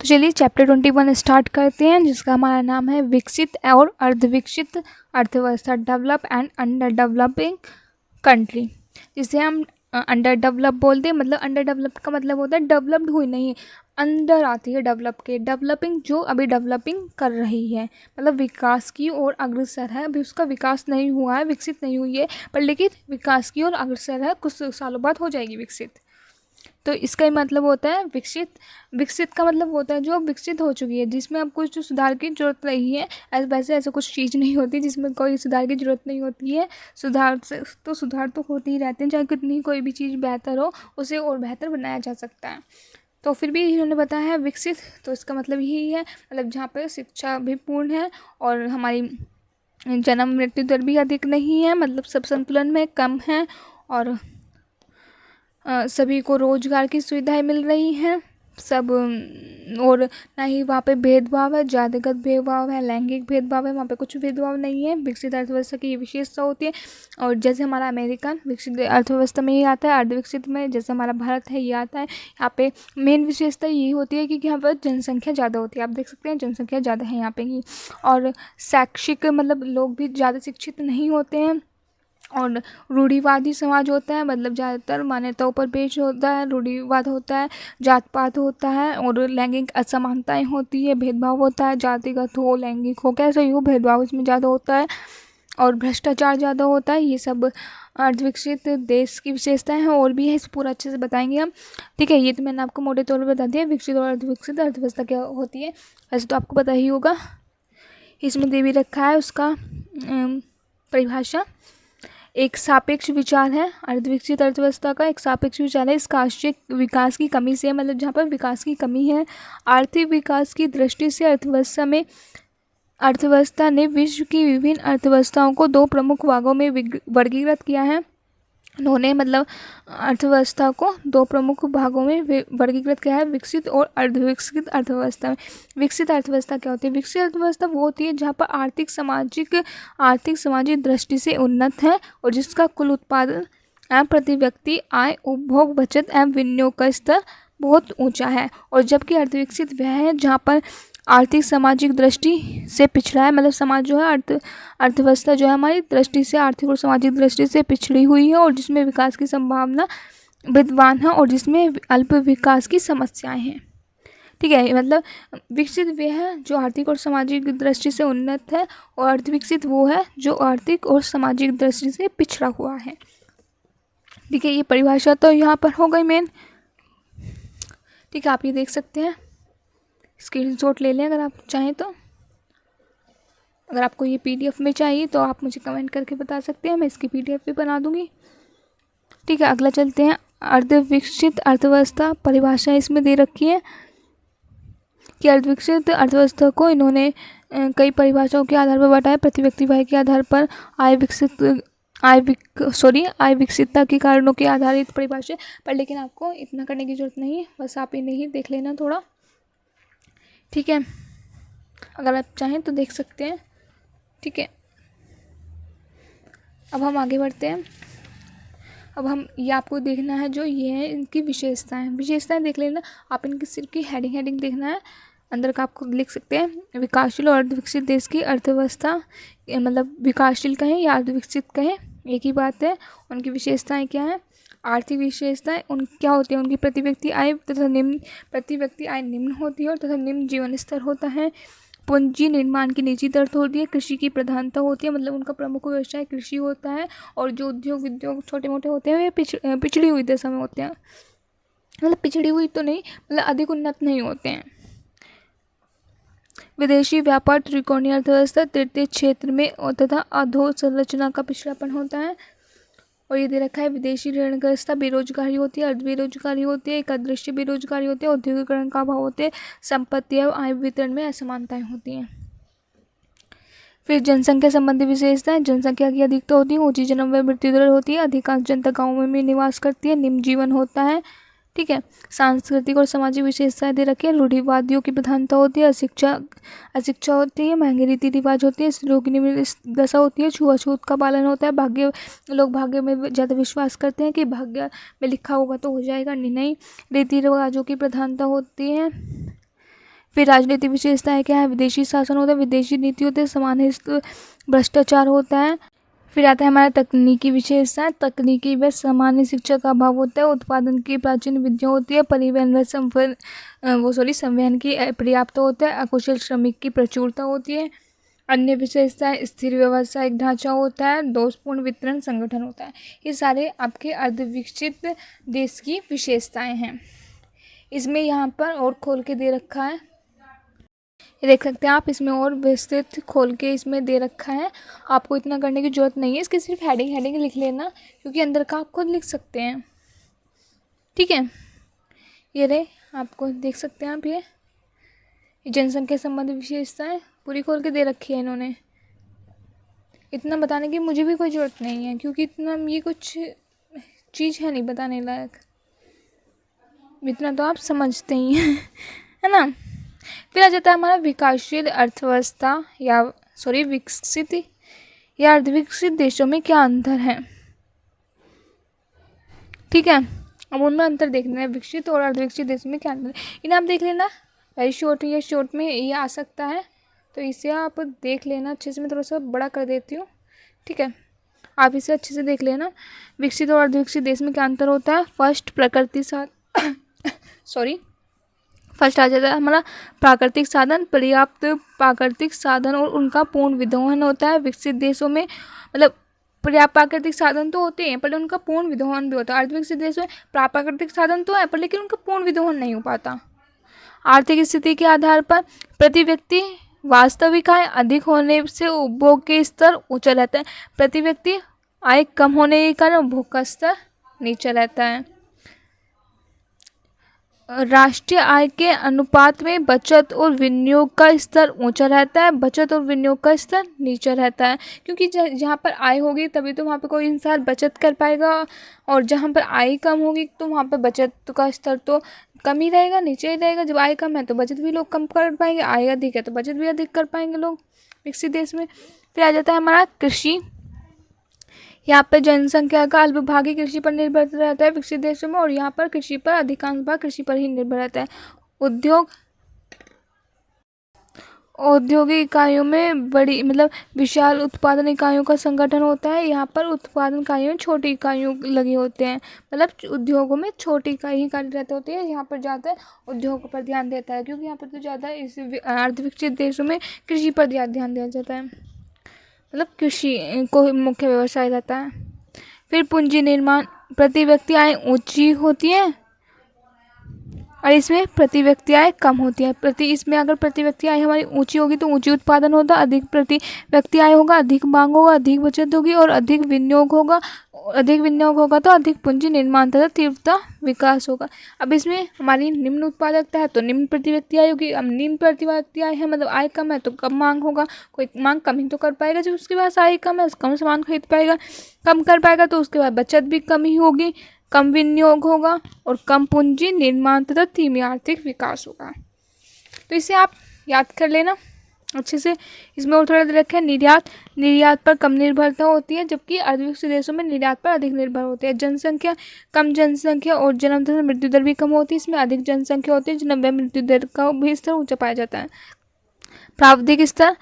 तो चलिए chapter 21 start करते हैं, जिसका हमारा नाम है विकसित और अर्धविकसित अर्थव्यवस्था, develop and under developing country, जिसे हम अंडर डेवलप बोलते हैं। मतलब अंडर डेवलप का मतलब होता है डेवलप्ड हुई नहीं, अंदर आती है डेवलप के, डेवलपिंग जो अभी डेवलपिंग कर रही है, मतलब विकास की ओर अग्रसर है। अभी उसका विकास नहीं हुआ है, विकसित नहीं हुई है, पर लेकिन विकास की ओर अग्रसर है, कुछ सालों बाद हो जाएगी विकसित। तो इसका ही मतलब होता है विकसित। विकसित का मतलब होता है जो विकसित हो चुकी है, जिसमें अब कुछ सुधार की जरूरत नहीं है। वैसे ऐसा कुछ चीज़ नहीं होती जिसमें कोई सुधार की जरूरत नहीं होती है। सुधार तो होते ही रहते हैं, चाहे कितनी कोई भी चीज़ बेहतर हो, उसे और बेहतर बनाया जा सकता है। तो फिर भी इन्होंने बताया है विकसित, तो इसका मतलब यही है, मतलब जहाँ पर शिक्षा भी पूर्ण है और हमारी जन्म मृत्यु दर भी अधिक नहीं है, मतलब सब संतुलन में कम है, और सभी को रोजगार की सुविधाएं मिल रही हैं सब, और ना ही वहाँ पे भेदभाव है, जातिगत भेदभाव है, लैंगिक भेदभाव है, वहाँ पे कुछ भेदभाव नहीं है। विकसित अर्थव्यवस्था की ये विशेषता होती है। और जैसे हमारा अमेरिकन विकसित अर्थव्यवस्था में ही आता है, अर्धविकसित में जैसे हमारा भारत है ये आता है। यहाँ पे मेन विशेषता ये होती है कि यहाँ पर जनसंख्या ज़्यादा होती है। आप देख सकते हैं जनसंख्या ज़्यादा है यहाँ पे ही, और शैक्षिक मतलब लोग भी ज़्यादा शिक्षित नहीं होते हैं, और रूढ़िवादी समाज होता है, मतलब ज़्यादातर मान्यताओं पर पेश होता है, रूढ़िवाद होता है, जात पात होता है, और लैंगिक असमानताएं होती है, भेदभाव होता है, जातिगत हो लैंगिक हो कैसे ही हो, भेदभाव इसमें ज़्यादा होता है, और भ्रष्टाचार ज़्यादा होता है। ये सब अर्धविकसित देश की विशेषताएं हैं, और भी है, इस पूरा अच्छे से बताएंगे हम। ठीक है, ये तो मैंने आपको मोटे तौर पर बता दिया विकसित और अर्धविकसित अर्थव्यवस्था क्या होती है। वैसे तो आपको पता ही होगा, इसमें दे भी रखा है उसका परिभाषा। एक सापेक्ष विचार है अर्धविकसित अर्थव्यवस्था का, एक सापेक्ष विचार है इसका आशय विकास की कमी से, मतलब जहाँ पर विकास की कमी है, आर्थिक विकास की दृष्टि से अर्थव्यवस्था ने विश्व की विभिन्न अर्थव्यवस्थाओं को दो प्रमुख भागों में वर्गीकृत किया है। उन्होंने मतलब अर्थव्यवस्था को दो प्रमुख भागों में वर्गीकृत किया है, विकसित और अर्धविकसित अर्थव्यवस्था में। विकसित अर्थव्यवस्था क्या होती है? विकसित अर्थव्यवस्था वो होती है जहाँ पर आर्थिक सामाजिक दृष्टि से उन्नत है, और जिसका कुल उत्पादन एवं प्रति व्यक्ति आय, उपभोग, बचत एवं विनियोग का स्तर बहुत ऊंचा है। और जबकि अर्धविकसित वह है जहाँ पर आर्थिक सामाजिक दृष्टि से पिछड़ा है, मतलब समाज जो है अर्थव्यवस्था जो है हमारी दृष्टि से, आर्थिक और सामाजिक दृष्टि से पिछड़ी हुई है, और जिसमें विकास की संभावना विद्वान है, और जिसमें अल्प विकास की समस्याएं हैं। ठीक है, मतलब विकसित वह है जो आर्थिक और सामाजिक दृष्टि से उन्नत है, और अर्धविकसित वो है जो आर्थिक और सामाजिक दृष्टि से पिछड़ा हुआ है। ठीक है, ये परिभाषा तो यहाँ पर हो गई मेन। ठीक है, आप ये देख सकते हैं, स्क्रीनशॉट ले लें अगर आप चाहें तो। अगर आपको ये पीडीएफ में चाहिए तो आप मुझे कमेंट करके बता सकते हैं, मैं इसकी पीडीएफ भी बना दूंगी। ठीक है, अगला चलते हैं। अर्धविकसित अर्थव्यवस्था परिभाषा इसमें दे रखी है कि अर्धविकसित अर्थव्यवस्था को इन्होंने कई परिभाषाओं के आधार पर बांटा है। प्रति व्यक्ति आय के आधार पर आय विकसितता के कारणों के आधारित परिभाषा पर, लेकिन आपको इतना करने की जरूरत नहीं है, बस आप इन्हें ही देख लेना थोड़ा। ठीक है, अगर आप चाहें तो देख सकते हैं। ठीक है, अब हम आगे बढ़ते हैं। अब हम ये आपको देखना है जो ये है इनकी विशेषताएं देख लेना। आप इनकी सिर्फ की हेडिंग देखना है, अंदर का आपको लिख सकते हैं। विकासशील और अर्धविकसित देश की अर्थव्यवस्था, मतलब विकासशील कहें या अर्धविकसित कहें एक ही बात है। उनकी विशेषताएं क्या हैं? आर्थिक विशेषताएं उन क्या होती है? उनकी प्रति व्यक्ति आय निम्न होती है, और तथा निम्न जीवन स्तर होता है। पूंजी निर्माण की निजी दर होती है। कृषि की प्रधानता होती है, मतलब उनका प्रमुख व्यवसाय कृषि होता है, और जो उद्योग छोटे मोटे होते हैं वे पिछड़ी हुई दशा में होते हैं, मतलब पिछड़ी हुई तो नहीं, मतलब अधिक उन्नत नहीं होते हैं। विदेशी व्यापार त्रिकोणीय अर्थव्यवस्था तृतीय क्षेत्र में तथा अधोसंरचना का पिछड़ापन होता है। और ये दे रखा है विदेशी ऋणग्रस्तता, बेरोजगारी होती है, अर्ध बेरोजगारी होती है, एक अदृश्य बेरोजगारी होती है, औद्योगिकरण का अभाव होते हैं, संपत्ति एवं आय वितरण में असमानताएं होती हैं। फिर जनसंख्या संबंधी विशेषताएं, जनसंख्या की अधिकता होती है, ऊंची जन्म व मृत्यु दर होती है, अधिकांश जनता गाँव में निवास करती है, निम्न जीवन होता है। ठीक है, सांस्कृतिक और सामाजिक विशेषताएं दे रखी है। रूढ़िवादियों की प्रधानता होती है, अशिक्षा होती है, महंगे रीति रिवाज होती है, स्त्रियों की निम्न दशा होती है, छुआछूत का पालन होता है, लोग भाग्य में ज़्यादा विश्वास करते हैं कि भाग्य में लिखा होगा तो हो जाएगा, नहीं। रीति रिवाजों की प्रधानता होती है, फिर राजनीतिक विशेषताएं क्या है, विदेशी शासन होता है, विदेशी नीति होती है, समान हित भ्रष्टाचार होता है। फिर आता है हमारा तकनीकी विशेषता, तकनीकी व सामान्य शिक्षा का अभाव होता है, उत्पादन की प्राचीन विधियाँ होती है, परिवहन व संवहन की पर्याप्त होता है, अकुशल श्रमिक की प्रचुरता होती है। अन्य विशेषताएं स्थिर व्यावसायिक ढांचा होता है, दोषपूर्ण वितरण संगठन होता है। ये सारे आपके अर्धविकसित देश की विशेषताएं हैं। इसमें यहाँ पर और खोल के दे रखा है, ये देख सकते हैं आप, इसमें और विस्तृत खोल के इसमें दे रखा है। आपको इतना करने की जरूरत नहीं है, इसकी सिर्फ हेडिंग लिख लेना, क्योंकि अंदर का आप खुद लिख सकते हैं। ठीक है, ये रहे, आपको देख सकते हैं आप, ये जनसंख्या संबंधी विशेषताएं पूरी खोल के दे रखी है इन्होंने। इतना बताने की मुझे भी कोई ज़रूरत नहीं है, क्योंकि इतना ये कुछ चीज़ है नहीं बताने लायक, इतना तो आप समझते ही हैं, है ना। फिर आ जाता है हमारा विकासशील अर्थव्यवस्था विकसित या अर्धविकसित देशों में क्या अंतर है। ठीक है, अब उनमें अंतर देखना है, विकसित और अर्धविकसित देशों में क्या अंतर है, इन्हें आप देख लेना। वेरी शॉर्ट, ये शॉर्ट में ये आ सकता है, तो इसे आप देख लेना अच्छे से। मैं थोड़ा सा बड़ा कर देती हूँ, ठीक है, आप इसे अच्छे से देख लेना। विकसित और अर्धविकसित देश में क्या अंतर होता है। फर्स्ट आ जाता है हमारा प्राकृतिक साधन, पर्याप्त प्राकृतिक साधन और उनका पूर्ण विद्यमान होता है। विकसित देशों में मतलब पर्याप्त प्राकृतिक साधन तो होते हैं, पर उनका पूर्ण विद्यमान भी होता है। अर्धविकसित देशों में प्राकृतिक साधन तो है, पर लेकिन उनका पूर्ण विद्यमान नहीं हो पाता। आर्थिक स्थिति के आधार पर प्रति व्यक्ति वास्तविक आय अधिक होने से उपभोग के स्तर ऊंचा रहता है, प्रति व्यक्ति आय कम होने के कारण उपभोग का स्तर नीचा रहता है। राष्ट्रीय आय के अनुपात में बचत और विनियोग का स्तर ऊंचा रहता है, बचत और विनियोग का स्तर नीचा रहता है, क्योंकि जहाँ पर आय होगी तभी तो वहाँ पे कोई इंसान बचत कर पाएगा, और जहाँ पर आय कम होगी तो वहाँ पर बचत का स्तर तो कम ही रहेगा, नीचे ही रहेगा। जब आय कम है तो बचत भी लोग कम कर पाएंगे, आय अधिक है तो बचत भी अधिक कर पाएंगे लोग विकसित देश में। फिर आ जाता है हमारा कृषि, यहाँ पर जनसंख्या का अल्पभागी कृषि पर निर्भर रहता है विकसित देशों में, और यहाँ पर कृषि पर अधिकांश भाग कृषि पर ही निर्भर रहता है। औद्योगिक इकाइयों में बड़ी विशाल उत्पादन इकाइयों का संगठन होता है। यहाँ पर उत्पादन इकाइयों में छोटी इकाइयों लगे होते हैं, उद्योगों में छोटी इकाई ही कार्यरत होती है। यहाँ पर ज़्यादा उद्योगों पर ध्यान देता है, क्योंकि यहाँ पर तो ज़्यादा इस अर्धविकसित देशों में कृषि पर ध्यान दिया जाता है, कृषि को मुख्य व्यवसाय रहता है। फिर पूंजी निर्माण, प्रति व्यक्ति आय ऊंची होती है और इसमें प्रति व्यक्ति आय कम होती है। इसमें अगर प्रति व्यक्ति आय हमारी ऊंची होगी तो ऊंची उत्पादन होगा, अधिक प्रति व्यक्ति आय होगा, अधिक मांग होगा, अधिक बचत होगी और अधिक विनियोग होगा। अधिक विनियोग होगा तो अधिक पूंजी निर्माण तथा तीव्रता विकास होगा। अब इसमें हमारी निम्न उत्पादकता है तो निम्न प्रति व्यक्ति आय होगी। अब निम्न प्रति व्यक्ति आय है आय कम है तो कम मांग होगा, कोई मांग कम ही तो कर पाएगा। जब उसके पास आय कम है कम सामान खरीद पाएगा, कम कर पाएगा तो उसके बाद बचत भी कम ही होगी, कम विनियोग होगा और कम पूंजी निर्माण तथा धीमी आर्थिक विकास होगा। तो इसे आप याद कर लेना अच्छे से। इसमें और थोड़ा रखें, निर्यात पर कम निर्भरता होती है, जबकि अर्धविकसित देशों में निर्यात पर अधिक निर्भर होती है। कम जनसंख्या और जन्म तथा मृत्यु दर भी कम होती है। इसमें अधिक जनसंख्या होती है, जन्म व मृत्यु दर का भी स्तर ऊंचा पाया जाता है। प्रावधिक स्तर,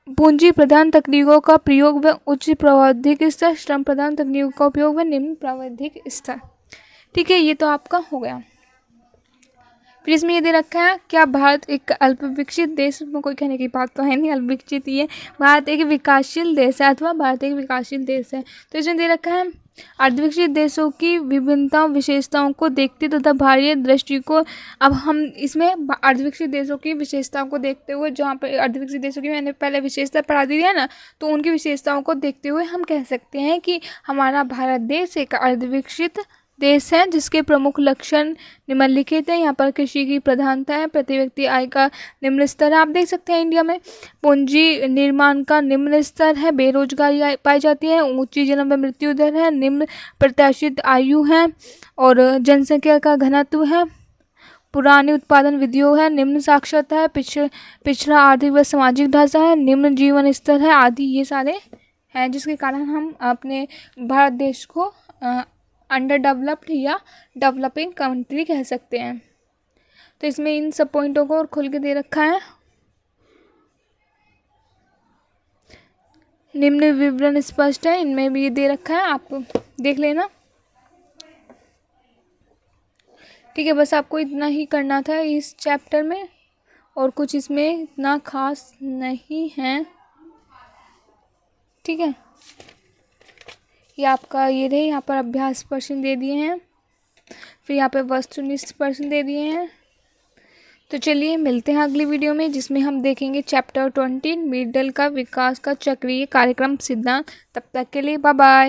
पूंजी प्रधान तकनीकों का प्रयोग व उच्च प्रावधिक स्तर, श्रम प्रधान तकनीकों का उपयोग व निम्न प्रावधिक स्तर। ठीक है, ये तो आपका हो गया। फिर इसमें ये दे रखा है क्या भारत एक अल्प विकसित देश, में कोई कहने की बात तो है नहीं, अल्प विकसित ये भारत एक विकासशील देश है अथवा भारत एक विकासशील देश है। तो इसमें दे रखा है अर्धविकसित देशों की विभिन्नताओं विशेषताओं को देखते तथा भारतीय दृष्टि को। अब हम इसमें अर्धविकसित देशों की विशेषताओं को देखते हुए, जहाँ पर अर्धविकसित देशों की मैंने पहले विशेषता पढ़ा दी है ना, तो उनकी विशेषताओं को देखते हुए हम कह सकते हैं कि हमारा भारत देश एक अर्धविकसित देश है, जिसके प्रमुख लक्षण निम्नलिखित हैं। यहाँ पर कृषि की प्रधानता है, प्रति व्यक्ति आय का निम्न स्तर है, आप देख सकते हैं इंडिया में। पूंजी निर्माण का निम्न स्तर है, बेरोजगारी पाई जाती है, ऊंची जन्म व मृत्यु दर है, निम्न प्रत्याशित आयु है और जनसंख्या का घनत्व है, पुरानी उत्पादन विधियों है, निम्न साक्षरता है, पिछड़ा आर्थिक व सामाजिक ढांचा है, निम्न जीवन स्तर है आदि। ये सारे हैं जिसके कारण हम अपने भारत देश को अंडर डेवलप्ड या डेवलपिंग कंट्री कह सकते हैं। तो इसमें इन सब पॉइंटों को और खोल के दे रखा है। निम्न विवरण स्पष्ट है, इनमें भी दे रखा है, आप देख लेना। ठीक है, बस आपको इतना ही करना था इस चैप्टर में, और कुछ इसमें इतना खास नहीं है। ठीक है, ये आपका ये रहे, यहाँ पर अभ्यास प्रश्न दे दिए हैं, फिर यहाँ पे वस्तुनिष्ठ प्रश्न दे दिए हैं। तो चलिए मिलते हैं अगली वीडियो में, जिसमें हम देखेंगे चैप्टर 20 मिडल का विकास का चक्रीय कार्यक्रम सिद्धांत। तब तक के लिए बाय बाय।